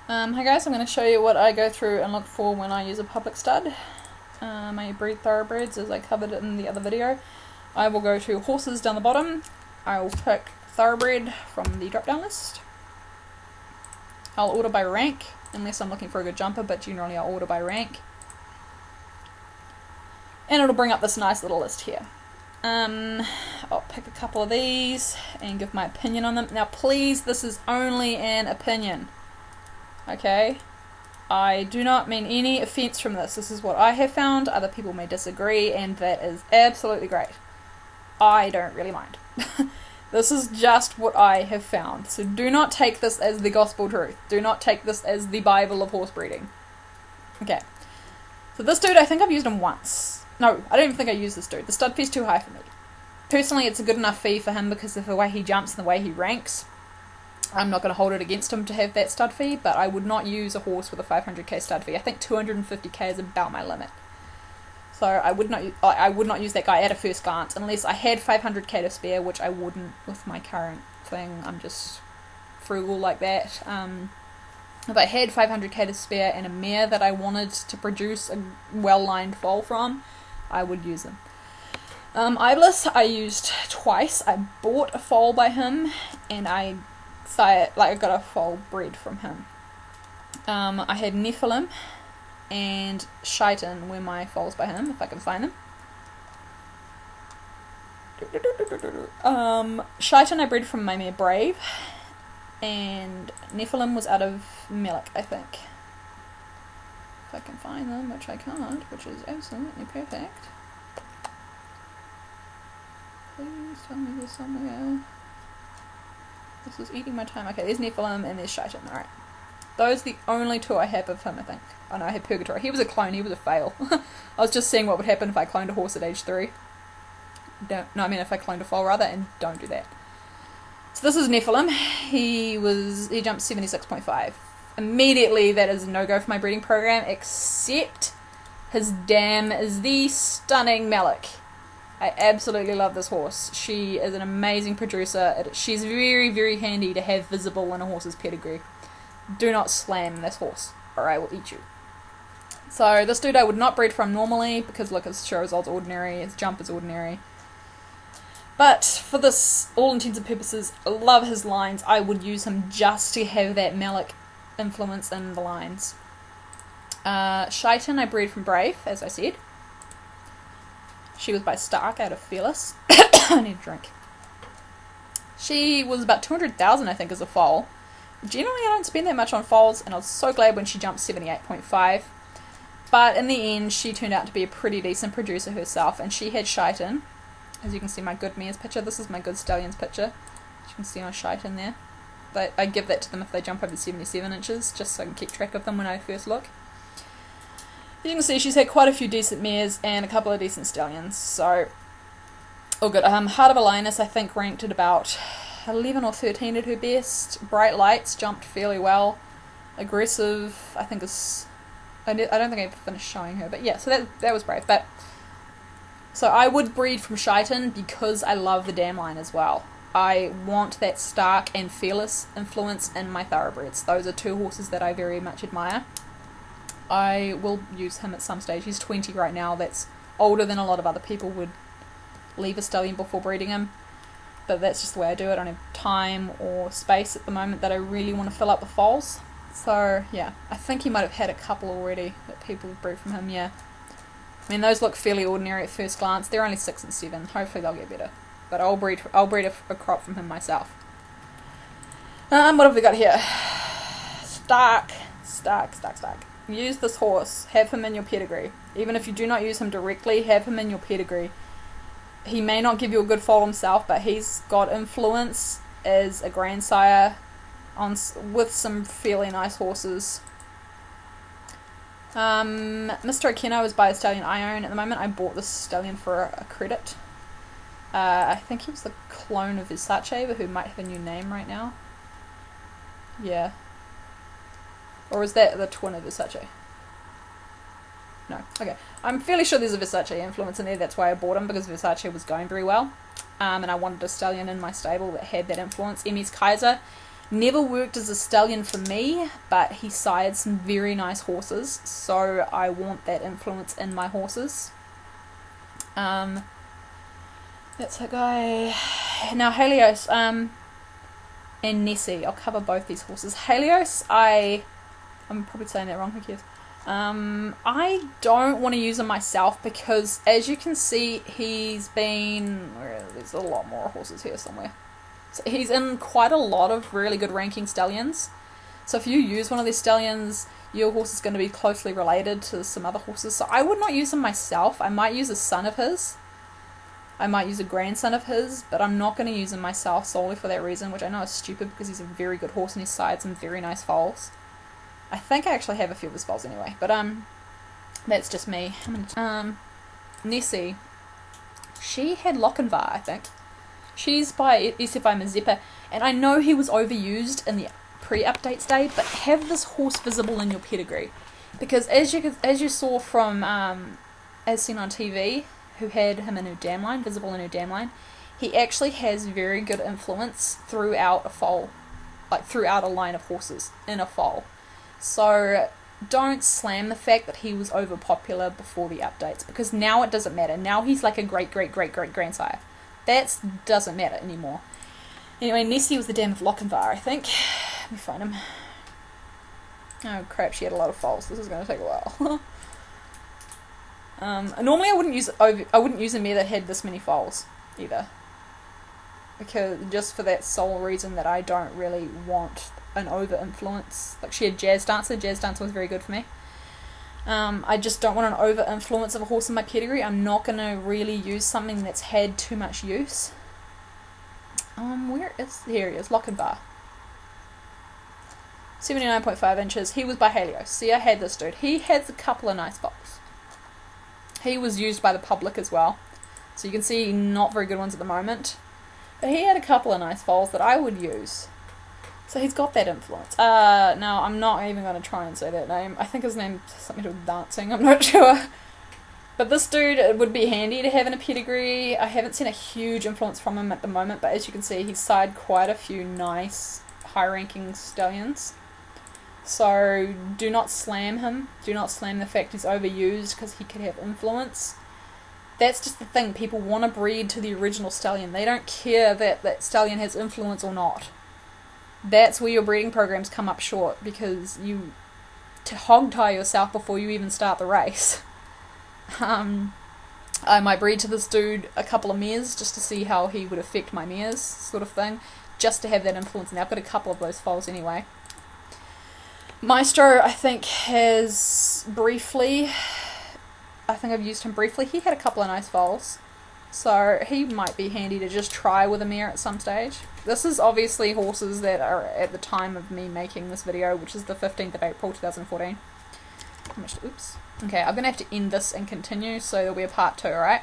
Hi guys, I'm going to show you what I go through and look for when I use a public stud. I breed thoroughbreds as I covered in the other video. I will go to horses down the bottom. I will pick thoroughbred from the drop down list. I'll order by rank, unless I'm looking for a good jumper, but generally I'll order by rank. And it'll bring up this nice little list here. I'll pick a couple of these and give my opinion on them. Now please, this is only an opinion. Okay, I do not mean any offense from this. This is what I have found. Other people may disagree, and that is absolutely great. I don't really mind. This is just what I have found. So do not take this as the gospel truth. Do not take this as the Bible of horse breeding. Okay, so this dude, I think I've used him once. No, I don't even think I used this dude. The stud fee's too high for me. Personally, it's a good enough fee for him because of the way he jumps and the way he ranks. I'm not going to hold it against him to have that stud fee, but I would not use a horse with a 500k stud fee. I think 250k is about my limit. So I would not use that guy at a first glance unless I had 500k to spare, which I wouldn't with my current thing. I'm just frugal like that. If I had 500k to spare and a mare that I wanted to produce a well-lined foal from, I would use him. Iblis I used twice. I bought a foal by him and I got a foal bred from him. I had Nephilim and Shaitan were my foals by him, if I can find them. Shaitan I bred from my mare Brave, and Nephilim was out of Melik, I think. If I can find them, which I can't, which is absolutely perfect. Please tell me there's somewhere. This is eating my time. Okay, there's Nephilim and there's Shaitan. Alright. Those are the only two I have of him, I think. Oh no, I had Purgatory. He was a clone, he was a fail. I was just seeing what would happen if I cloned a horse at age 3. If I cloned a foal rather, and don't do that. So this is Nephilim. He jumped 76.5. Immediately that is a no-go for my breeding program, except his dam is the stunning Melik. I absolutely love this horse. She is an amazing producer. She's very, very handy to have visible in a horse's pedigree. Do not slam this horse, or I will eat you. So this dude I would not breed from normally, because look, his show result's ordinary, his jump is ordinary. But for this, all intents and purposes, I love his lines. I would use him just to have that Melik influence in the lines. Shaitan I bred from Brave, as I said. She was by Stark out of Fearless. I need a drink. She was about 200,000 I think as a foal. Generally I don't spend that much on foals, and I was so glad when she jumped 78.5. But in the end she turned out to be a pretty decent producer herself, and she had Shaitan. As you can see my good mare's picture, this is my good stallion's picture. As you can see my Shaitan there. But I give that to them if they jump over 77 inches, just so I can keep track of them when I first look. As you can see, she's had quite a few decent mares and a couple of decent stallions, so all good. Heart of a Lioness I think ranked at about 11 or 13 at her best. Bright Lights jumped fairly well. Aggressive I think is... I don't think I finished showing her, but yeah, so that was Brave. But so I would breed from Shaitan because I love the dam line as well. I want that Stark and Fearless influence in my thoroughbreds. Those are two horses that I very much admire. I will use him at some stage. He's 20 right now. That's older than a lot of other people would leave a stallion before breeding him. But that's just the way I do it. I don't have time or space at the moment that I really want to fill up with foals. So, yeah. I think he might have had a couple already that people have bred from him, yeah. I mean, those look fairly ordinary at first glance. They're only 6 and 7. Hopefully they'll get better. But I'll breed a crop from him myself. What have we got here? Stark. Use this horse, have him in your pedigree. Even if you do not use him directly, have him in your pedigree. He may not give you a good foal himself, but he's got influence as a grandsire with some fairly nice horses. Mr. Akeno is by a stallion I own at the moment. I bought this stallion for a credit. I think he was the clone of Versace, but who might have a new name right now. Yeah. Or is that the twin of Versace? No. Okay. I'm fairly sure there's a Versace influence in there. That's why I bought him, because Versace was going very well. And I wanted a stallion in my stable that had that influence. Emmy's Kaiser. Never worked as a stallion for me, but he sired some very nice horses, so I want that influence in my horses. That's that guy. Now Helios, and Nessie. I'll cover both these horses. Helios, I'm probably saying that wrong, who cares? I don't want to use him myself because, as you can see, he's been... There's a lot more horses here somewhere. So he's in quite a lot of really good ranking stallions. So if you use one of these stallions, your horse is going to be closely related to some other horses. So I would not use him myself. I might use a son of his. I might use a grandson of his, but I'm not going to use him myself solely for that reason, which I know is stupid because he's a very good horse and he's sired some very nice foals. I think I actually have a few of his foals anyway, but that's just me. Nessie, she had Lochinvar, I think. She's by SFI Mazeppa, and I know he was overused in the pre-update stage, but have this horse visible in your pedigree, because as you saw from as seen on TV, who had him in her dam line, visible in her dam line, he actually has very good influence throughout a foal, like throughout a line of horses in a foal. So don't slam the fact that he was overpopular before the updates, because now it doesn't matter. Now he's like a great-great-great-great-grandsire. That doesn't matter anymore. Anyway, Nessie was the dam of Lochinvar, I think. Let me find him. Oh crap, she had a lot of foals. This is going to take a while. Normally I wouldn't use a mare that had this many foals either, because just for that sole reason that I don't really want an over influence. Like, she had Jazz Dancer. Jazz Dancer was very good for me. I just don't want an over influence of a horse in my pedigree. I'm not going to really use something that's had too much use. Here he is, Lochinvar. 79.5 inches. He was by Helios. See, I had this dude. He has a couple of nice foals. He was used by the public as well. So you can see not very good ones at the moment. But he had a couple of nice foals that I would use. So he's got that influence. Now, I'm not even going to try and say that name. I think his name's something to do with dancing, I'm not sure. But this dude, it would be handy to have in a pedigree. I haven't seen a huge influence from him at the moment, but as you can see, he's sired quite a few nice, high-ranking stallions. So do not slam him. Do not slam the fact he's overused because he could have influence. That's just the thing. People want to breed to the original stallion. They don't care that that stallion has influence or not. That's where your breeding programs come up short, because you hog-tie yourself before you even start the race. I might breed to this dude a couple of mares just to see how he would affect my mares, sort of thing, just to have that influence. Now I've got a couple of those foals anyway. Maestro, I think, has briefly... I think I've used him briefly. He had a couple of nice foals, so he might be handy to just try with a mare at some stage. This is obviously horses that are at the time of me making this video, which is the 15th of April 2014. Oops. Okay, I'm going to have to end this and continue, so there'll be a part 2, alright?